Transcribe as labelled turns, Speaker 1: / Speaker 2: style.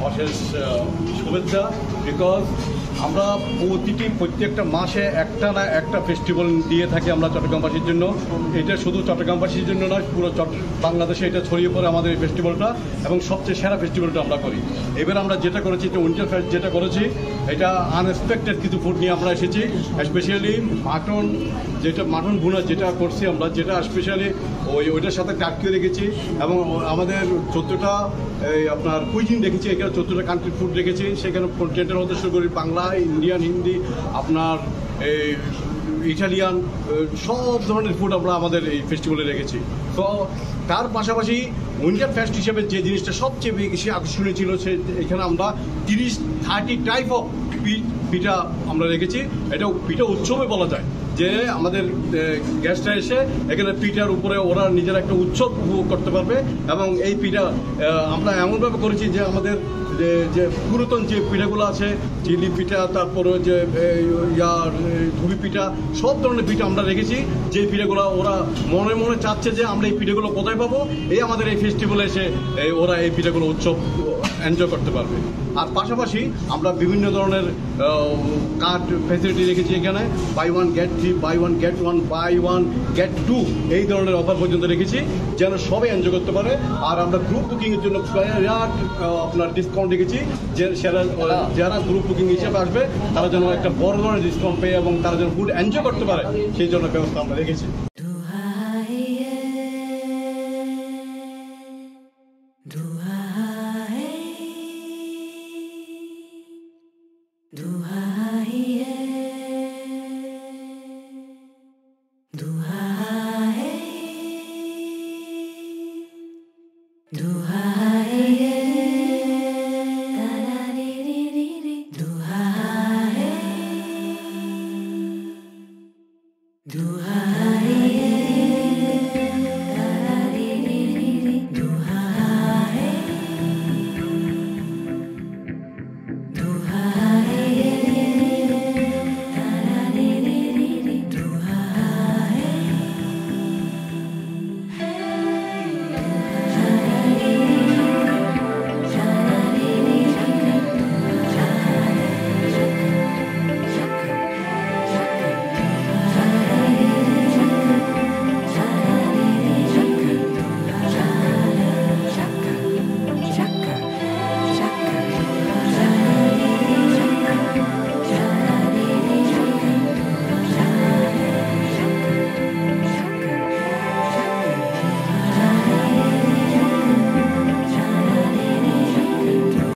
Speaker 1: অশেষ শুভেচ্ছা। বিকজ আমরা প্রত্যেকটা মাসে একটা না একটা ফেস্টিভ্যাল দিয়ে থাকি আমরা চট্টগ্রামবাসীর জন্য। এটা শুধু চট্টগ্রামবাসীর জন্য নয়, পুরো বাংলাদেশে এটা ছড়িয়ে পড়ে আমাদের এই ফেস্টিভ্যালটা, এবং সবচেয়ে সেরা ফেস্টিভ্যালটা আমরা করি। এবার আমরা যেটা করেছি, যে উইন্টার ফেস্ট যেটা করেছি, এটা আনএক্সপেক্টেড কিছু ফুড নিয়ে আমরা এসেছি। স্পেশালি মাটন ভুনা যেটা করছি আমরা, যেটা স্পেশালি ওইটার সাথে টাটকিও রেখেছি, এবং আমাদের 14টা আপনার কুইজিন রেখেছি। এখানে 14টা কান্ট্রি ফুড রেখেছি। সেখানে কন্টেন্টের মধ্যে শুরু করি বাংলা, ইন্ডিয়ান, হিন্দি, আপনার ইটালিয়ান, সব ধরনের ফুড আমরা আমাদের এই ফেস্টিভ্যালে রেখেছি। তো তার পাশাপাশি উইন্টার ফেস্ট হিসেবে যে জিনিসটা সবচেয়ে বেশি আকর্ষণীয় ছিল, সে এখানে আমরা 30 টাইপ অফ পিঠা আমরা রেখেছি। এটা পিঠা উৎসবে বলা যায়, যে আমাদের গেস্টরা এসে এখানে পিঠার উপরে ওরা নিজেরা একটা উৎসব উপভোগ করতে পারবে। এবং এই পিঠা আমরা এমনভাবে করেছি যে আমাদের যে পুরাতন যে পিঠাগুলো আছে, চিলি পিঠা, তারপরে যে ধুবি পিঠা, সব ধরনের পিঠা আমরা রেখেছি। যে পিঠাগুলো ওরা মনে মনে চাচ্ছে যে আমরা এই পিঠাগুলো কোথায় পাবো, আমাদের এই ফেস্টিভ্যালে এসে ওরা এই পিঠাগুলো উৎসব এনজয় করতে পারবে। আর পাশাপাশি আমরা বিভিন্ন ধরনের কার্ড ফ্যাসিলিটি রেখেছি এখানে, buy 1 get 3, buy 1 get 1, buy 1 get 2, এই ধরনের অফার পর্যন্ত রেখেছি, যেন সবাই এনজয় করতে পারে। আর আমরা গ্রুপ বুকিংয়ের জন্য আপনার ডিসকাউন্ট রেখেছি, যে যারা গ্রুপ বুকিং হিসেবে আসবে তারা যেন একটা বড় ধরনের ডিসকাউন্ট পেয়ে এবং তারা যেন ফুড এনজয় করতে পারে, সেই জন্য ব্যবস্থা আমরা রেখেছি।